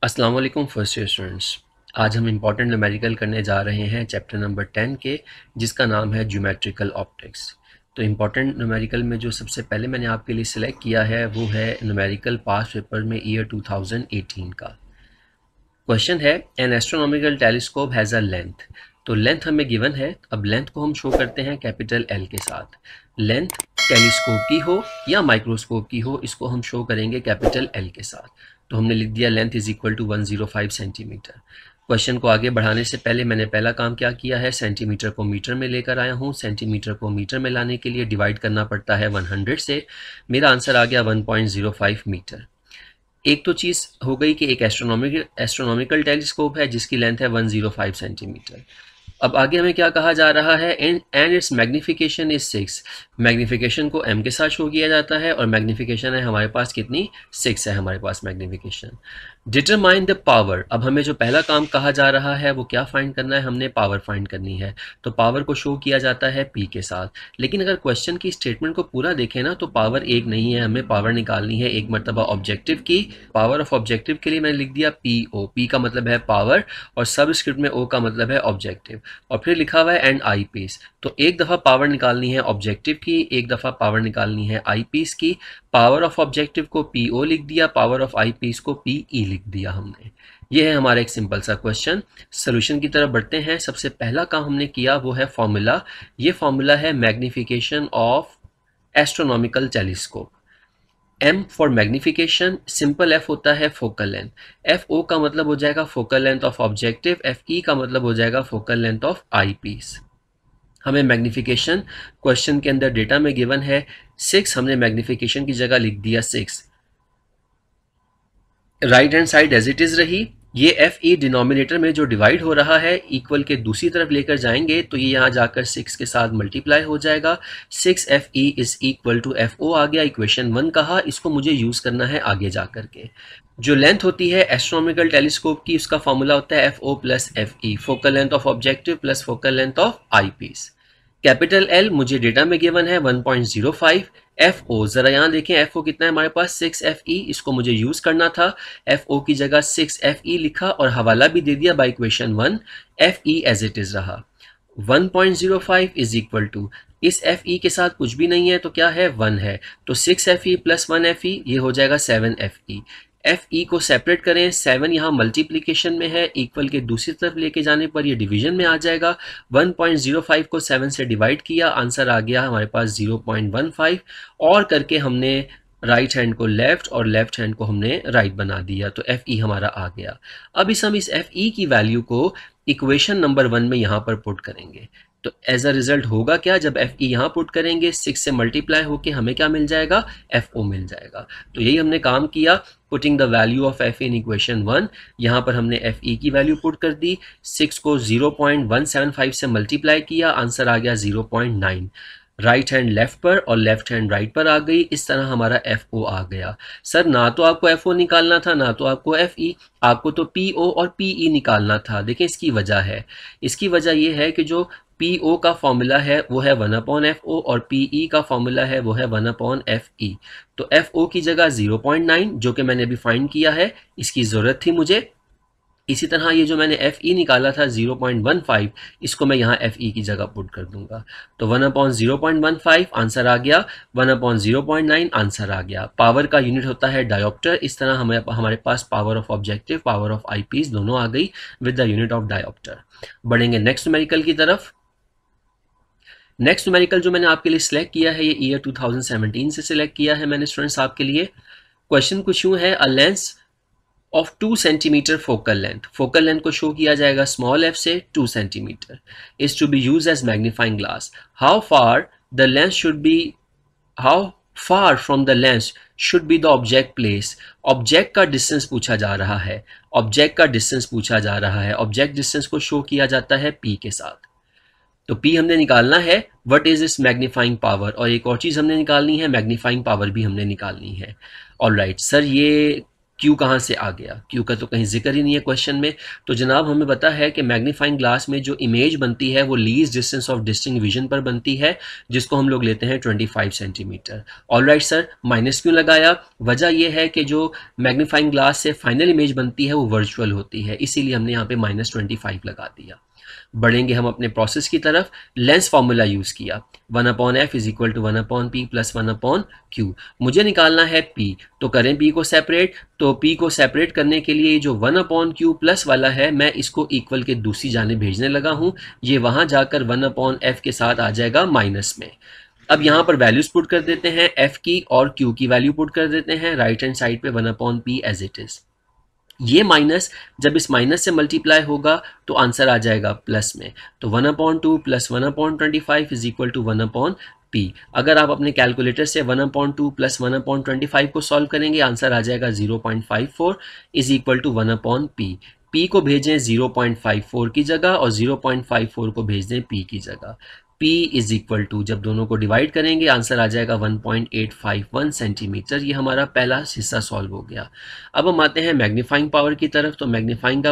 अस्सलाम वालेकुम first year students. आज हम इम्पॉर्टेंट न्यूमेरिकल करने जा रहे हैं चैप्टर नंबर 10 के, जिसका नाम है ज्योमेट्रिकल ऑप्टिक्स। तो इम्पॉर्टेंट न्यूमेरिकल में जो सबसे पहले मैंने आपके लिए सिलेक्ट किया है वो है न्यूमेरिकल पास पेपर में ईयर 2018 का। क्वेश्चन है N astronomical telescope has a length. तो लेंथ हमें गिवन है। अब लेंथ को हम शो करते हैं कैपिटल एल के साथ। लेंथ टेलीस्कोप की हो या माइक्रोस्कोप की हो, इसको हम शो करेंगे कैपिटल एल के साथ। तो हमने लिख दिया length is equal to 105 centimetre. Question को आगे बढ़ाने से पहले मैंने पहला काम क्या किया है, सेंटीमीटर को मीटर में लेकर आया हूँ। सेंटीमीटर को मीटर में लाने के लिए डिवाइड करना पड़ता है 100 से। मेरा आंसर आ गया 1.05 मीटर। एक तो चीज़ हो गई कि एक एस्ट्रोनॉमिकल टेलीस्कोप है जिसकी लेंथ है 105 सेंटीमीटर। अब आगे हमें क्या कहा जा रहा है, and it's magnification is 6। Magnification को m के साथ शो किया जाता है और मैग्निफिकेशन है हमारे पास कितनी, 6 है हमारे पास मैग्निफिकेशन। Determine the power. अब हमें जो पहला काम कहा जा रहा है वो क्या फाइंड करना है, हमने पावर फाइंड करनी है। तो पावर को शो किया जाता है p के साथ। लेकिन अगर क्वेश्चन की स्टेटमेंट को पूरा देखें ना, तो पावर एक नहीं है, हमें पावर निकालनी है एक मरतबा ऑब्जेक्टिव की। पावर ऑफ ऑब्जेक्टिव के लिए मैंने लिख दिया PO। P का मतलब है पावर और सब स्क्रिप्ट में O का मतलब है ऑब्जेक्टिव, और फिर लिखा हुआ है एंड आई पीस। तो एक दफ़ा पावर निकालनी है ऑब्जेक्टिव की, एक दफ़ा पावर निकालनी है आई पीस की। पावर ऑफ ऑब्जेक्टिव को PO लिख दिया, पावर ऑफ आई पीस को PE लिख दिया हमने। ये है हमारा एक सिंपल सा क्वेश्चन। सोल्यूशन की तरफ बढ़ते हैं। सबसे पहला काम हमने किया वो है फॉर्मूला। ये फॉर्मूला है magnification of astronomical telescope. M for magnification, simple F होता है फोकल लेंथ। FO का मतलब हो जाएगा focal length of objective, FE का मतलब हो जाएगा focal length of eyepiece. हमें मैग्निफिकेशन क्वेश्चन के अंदर डेटा में गिवन है 6, हमने मैग्निफिकेशन की जगह लिख दिया 6। Right hand side as it is रही। ये एफ ई डिनोमिनेटर में जो डिवाइड हो रहा है इक्वल के दूसरी तरफ लेकर जाएंगे तो ये यहाँ जाकर 6 के साथ मल्टीप्लाई हो जाएगा। 6 F E is equal to F O आ गया, इक्वेशन 1 कहा। इसको मुझे यूज करना है आगे जा करके। जो लेंथ होती है एस्ट्रोनॉमिकल टेलीस्कोप की, उसका फॉर्मूला होता है f o plus f e, focal length of objective plus focal length of eyepiece. Capital L मुझे डेटा में गिवन है 1.05। एफ ओ जरा यहाँ देखें, एफ ओ कितना है हमारे पास, 6 एफ ई। इसको मुझे यूज करना था। एफ ओ की जगह 6 एफ ई लिखा और हवाला भी दे दिया by equation 1। F e as it is रहा। 1.05 इज इक्वल टू, इस एफ ई के साथ कुछ भी नहीं है तो क्या है, 1 है। तो 6 एफ ई प्लस 1 एफ ई, ये हो जाएगा 7 एफ ई। एफ ई को सेपरेट करें, 7 यहाँ मल्टीप्लीकेशन में है, इक्वल के दूसरी तरफ लेके जाने पर ये डिवीजन में आ जाएगा। 1.05 को 7 से डिवाइड किया, आंसर आ गया हमारे पास 0.15। और करके हमने राइट हैंड को लेफ्ट और लेफ्ट हैंड को हमने राइट बना दिया, तो एफ ई हमारा आ गया। अब हम इस एफ ई की वैल्यू को इक्वेशन नंबर 1 में यहाँ पर पुट करेंगे। तो एज अ रिजल्ट होगा क्या, जब एफ ई यहाँ पुट करेंगे 6 से मल्टीप्लाई होके हमें क्या मिल जाएगा, एफ ओ मिल जाएगा। तो यही हमने काम किया, putting the value of F in equation 1। यहाँ पर हमने एफ ई की वैल्यू पुट कर दी, 6 को 0.175 से मल्टीप्लाई किया, आंसर आ गया 0.9। राइट हैंड लेफ्ट पर और लेफ्ट हैंड राइट पर आ गई, इस तरह हमारा एफ ओ आ गया। सर ना तो आपको एफ ओ निकालना था ना तो आपको एफ ई, आपको तो पी ओ और पी ई निकालना था। देखें इसकी वजह है, इसकी वजह ये है कि जो पी ओ का फॉर्मूला है वो है 1/एफ ओ और पी ई का फॉर्मूला है वो है 1/एफ ई। तो एफ ओ की जगह 0.9 जो कि मैंने अभी फाइंड किया है, इसकी ज़रूरत थी मुझे। इसी तरह ये जो मैंने एफ ई निकाला था 0.15, इसको मैं यहाँ एफ ई की जगह पुट कर दूंगा। तो 1/0.15 आंसर आ गया, 1/0.9 आंसर आ गया। पावर का यूनिट होता है डायोप्टर। इस तरह हमारे पास power of objective, power of eyepiece दोनों आ गई with the unit of dioptre. बढ़ेंगे नेक्स्ट न्यूमेरिकल की तरफ। नेक्स्ट न्यूमेरिकल जो मैंने आपके लिए सिलेक्ट किया है, ये ईयर 2017 से सिलेक्ट किया है मैंने स्टूडेंट्स आपके लिए। क्वेश्चन कुछ यूं है, a lens of 2 centimetre focal length. Focal length को शो किया जाएगा स्मॉल एफ से 2 centimetre, is to be use as magnifying glass. How far the lens should be, how far from the lens should be the object place. Object का distance पूछा जा रहा है, object का डिस्टेंस पूछा जा रहा है। ऑब्जेक्ट डिस्टेंस को शो किया जाता है P के साथ। तो P हमने निकालना है, व्हाट इज इस मैग्नीफाइंग पावर, और एक और चीज हमने निकालनी है, मैग्नीफाइंग पावर भी हमने निकालनी है। ऑलराइट सर, ये क्यू कहाँ से आ गया, क्यू का तो कहीं जिक्र ही नहीं है क्वेश्चन में। तो जनाब हमें पता है कि मैग्नीफाइंग ग्लास में जो इमेज बनती है वो least distance of distinct vision पर बनती है, जिसको हम लोग लेते हैं 25 सेंटीमीटर। ऑलराइट सर, माइनस क्यों लगाया? वजह यह है कि जो मैग्नीफाइंग ग्लास से फाइनल इमेज बनती है वो वर्चुअल होती है, इसीलिए हमने यहाँ पे -25 लगा दिया। बढ़ेंगे हम अपने प्रोसेस की तरफ। लेंस फार्मूला यूज किया, 1/f is equal to 1/p plus 1/q। मुझे निकालना है p, तो करें p को सेपरेट। तो p को सेपरेट करने के लिए जो 1/q प्लस वाला है मैं इसको इक्वल के दूसरी जाने भेजने लगा हूं, ये वहां जाकर 1/f के साथ आ जाएगा माइनस में। अब यहाँ पर वैल्यूज पुट कर देते हैं, f की और q की वैल्यू पुट कर देते हैं राइट हैंड साइड पे 1/p एज इट इज। ये माइनस जब इस माइनस से मल्टीप्लाई होगा तो आंसर आ जाएगा प्लस में, तो 1/2 plus 1/25 is equal to 1/p। अगर आप अपने कैलकुलेटर से 1/2 प्लस 1/25 को सॉल्व करेंगे आंसर आ जाएगा 0.54 is equal to 1/p। p को भेजें 0.54 की जगह और 0.54 को भेज दें p की जगह। p इज इक्वल टू, जब दोनों को डिवाइड करेंगे आंसर आ जाएगा 1.851 सेंटीमीटर। ये हमारा पहला हिस्सा सॉल्व हो गया। अब हम आते हैं मैग्नीफाइंग पावर की तरफ। तो मैग्नीफाइंग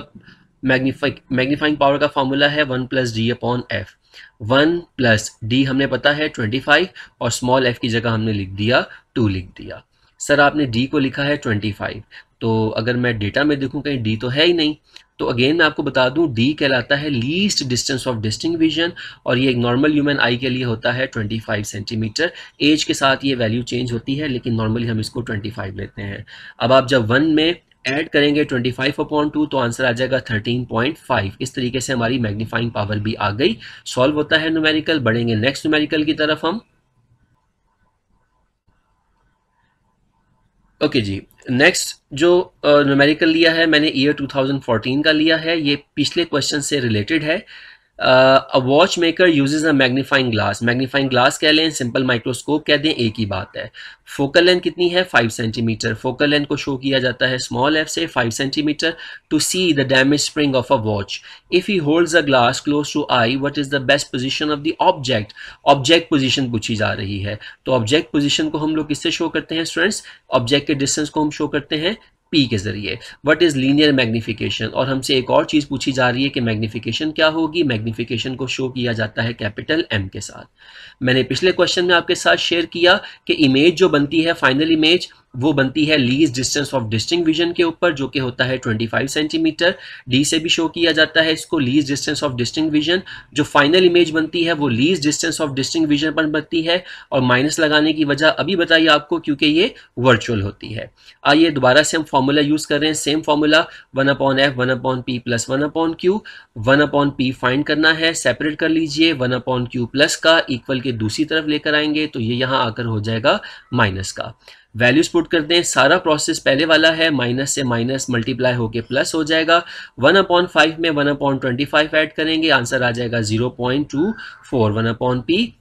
पावर का फॉर्मूला है 1 plus d upon F. 1 plus D हमने पता है 25 और स्मॉल एफ की जगह हमने लिख दिया 2 लिख दिया। सर आपने डी को लिखा है 25, तो अगर मैं डेटा में देखूं कहीं डी तो है ही नहीं। तो अगेन मैं आपको बता दूं डी कहलाता है least distance of distinct vision, और ये एक नॉर्मल ह्यूमन आई के लिए होता है 25 सेंटीमीटर। एज के साथ ये वैल्यू चेंज होती है, लेकिन नॉर्मली हम इसको 25 लेते हैं। अब आप जब 1 में ऐड करेंगे 25/2 तो आंसर आ जाएगा 13.5। इस तरीके से हमारी मैग्नीफाइंग पावर भी आ गई। सॉल्व होता है न्यूमेरिकल। बढ़ेंगे नेक्स्ट न्यूमेरिकल की तरफ हम। ओके जी, नेक्स्ट जो न्यूमेरिकल लिया है मैंने ईयर 2014 का लिया है। ये पिछले क्वेश्चन से रिलेटेड है। A watch maker usage a magnifying glass. Magnifying glass कह लें, सिंपल माइक्रोस्कोप कह दें, एक ही बात है। फोकल लेंथ कितनी है? 5 सेंटीमीटर। फोकल लेंथ को शो किया जाता है स्मॉल एफ से 5 centimetre. To see the damage spring of a watch, if he holds a glass close to eye, what is the best position of the object? Object position पूछी जा रही है, तो ऑब्जेक्ट पोजीशन को हम लोग किससे शो करते हैं स्टूडेंट्स? ऑब्जेक्ट के डिस्टेंस को हम शो करते हैं P के जरिए। What is linear magnification? और हमसे एक और चीज पूछी जा रही है कि मैग्निफिकेशन क्या होगी? मैग्निफिकेशन को शो किया जाता है कैपिटल M के साथ। मैंने पिछले क्वेश्चन में आपके साथ शेयर किया कि इमेज जो बनती है, फाइनल इमेज, वो बनती है least distance of distinct vision के ऊपर, जो कि होता है 25 सेंटीमीटर। डी से भी शो किया जाता है इसको, least distance of distinct vision. जो फाइनल इमेज बनती है वो least distance of distinct vision पर बनती है, और माइनस लगाने की वजह अभी बताइए आपको, क्योंकि ये वर्चुअल होती है। आइए दोबारा से हम फॉर्मूला यूज कर रहे हैं, same formula 1/f 1/p plus 1/q। 1/p find करना है, सेपरेट कर लीजिए, 1/q प्लस का इक्वल के दूसरी तरफ लेकर आएंगे तो ये यहाँ आकर हो जाएगा माइनस का। वैल्यूज पुट कर दें, सारा प्रोसेस पहले वाला है, माइनस से माइनस मल्टीप्लाई होके प्लस हो जाएगा। 1/5 में 1/25 ऐड करेंगे, आंसर आ जाएगा 0.24। 1/p,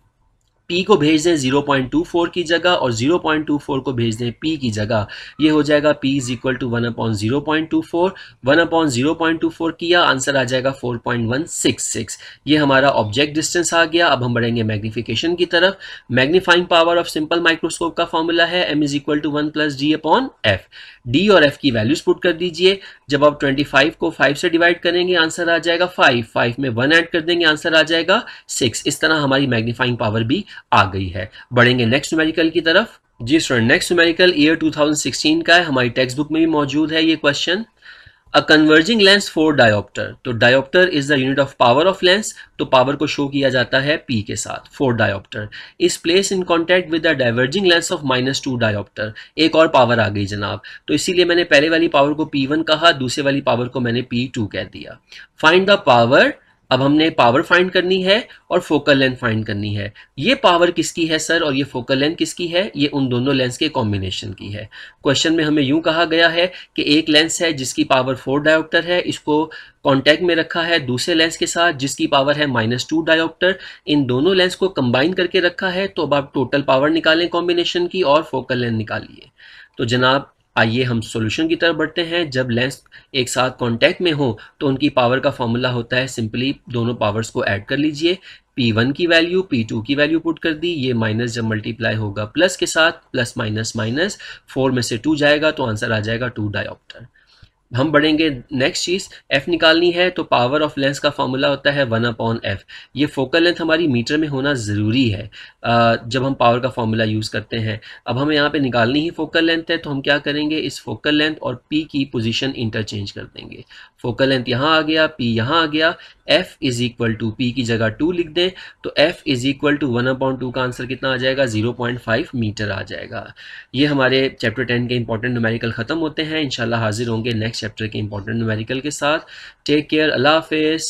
P को भेज दें 0.24 की जगह और 0.24 को भेज दें P की जगह। ये हो जाएगा P इज इक्वल टू 1/0.24। 1/0.24 किया, आंसर आ जाएगा 4.166। ये हमारा ऑब्जेक्ट डिस्टेंस आ गया। अब हम बढ़ेंगे मैग्निफिकेशन की तरफ। Magnifying power of simple microscope का फॉर्मूला है m is equal to 1 plus d upon f. D और एफ की वैल्यूज पुट कर दीजिए। जब आप 25 को 5 से डिवाइड करेंगे आंसर आ जाएगा 5। 5 में 1 ऐड कर देंगे, आंसर आ जाएगा 6। इस तरह हमारी मैग्नीफाइंग पावर भी आ गई है। बढ़ेंगे नेक्स्ट न्यूमेरिकल की तरफ। जी स्टूडेंट, नेक्स्ट न्यूमेरिकल ईयर 2016 का है, हमारी टेक्स्ट बुक में भी मौजूद है ये question. A converging lens four dioptre. तो dioptre is the unit of power of lens, तो पावर को शो किया जाता है P के साथ। Four dioptre is place in contact with the diverging lens of -2 dioptre. एक और पावर आ गई जनाब, तो इसीलिए मैंने पहले वाली पावर को P1 कहा, दूसरे वाली पावर को मैंने P2 कह दिया। Find the power. अब हमने पावर फाइंड करनी है और फोकल लेंथ फाइंड करनी है। ये पावर किसकी है सर और ये फोकल लेंथ किसकी है? ये उन दोनों लेंस के कॉम्बिनेशन की है। क्वेश्चन में हमें यूं कहा गया है कि एक लेंस है जिसकी पावर 4 डायोप्टर है, इसको कॉन्टैक्ट में रखा है दूसरे लेंस के साथ जिसकी पावर है -2 डायोप्टर। इन दोनों लेंस को कंबाइन करके रखा है, तो अब आप टोटल पावर निकालें कॉम्बिनेशन की और फोकल लेंथ निकालिए। तो जनाब आइए हम सॉल्यूशन की तरफ बढ़ते हैं। जब लेंस एक साथ कांटेक्ट में हो तो उनकी पावर का फॉर्मूला होता है, सिंपली दोनों पावर्स को ऐड कर लीजिए। P1 की वैल्यू P2 की वैल्यू पुट कर दी, ये माइनस जब मल्टीप्लाई होगा प्लस के साथ, प्लस माइनस माइनस, 4 में से 2 जाएगा तो आंसर आ जाएगा 2 डायोप्टर। हम बढ़ेंगे, नेक्स्ट चीज़ f निकालनी है, तो पावर ऑफ लेंस का फॉर्मूला होता है 1/f। ये फोकल लेंथ हमारी मीटर में होना ज़रूरी है जब हम पावर का फॉर्मूला यूज़ करते हैं। अब हमें यहाँ पे निकालनी ही फोकल लेंथ है, तो हम क्या करेंगे, इस फोकल लेंथ और p की पोजीशन इंटरचेंज कर देंगे। फोकल लेंथ यहाँ आ गया, p यहाँ आ गया, f is equal to p की जगह 2 लिख दें तो f इज इक्वल टू 1/2 का आंसर कितना आ जाएगा, 0.5 मीटर आ जाएगा। ये हमारे चैप्टर 10 के इंपॉर्टेंट न्यूमेरिकल ख़त्म होते हैं। इंशाल्लाह हाजिर होंगे नेक्स्ट चैप्टर के इंपॉर्टेंट न्यूमेरिकल के साथ। टेक केयर, अल्लाह हाफिज़।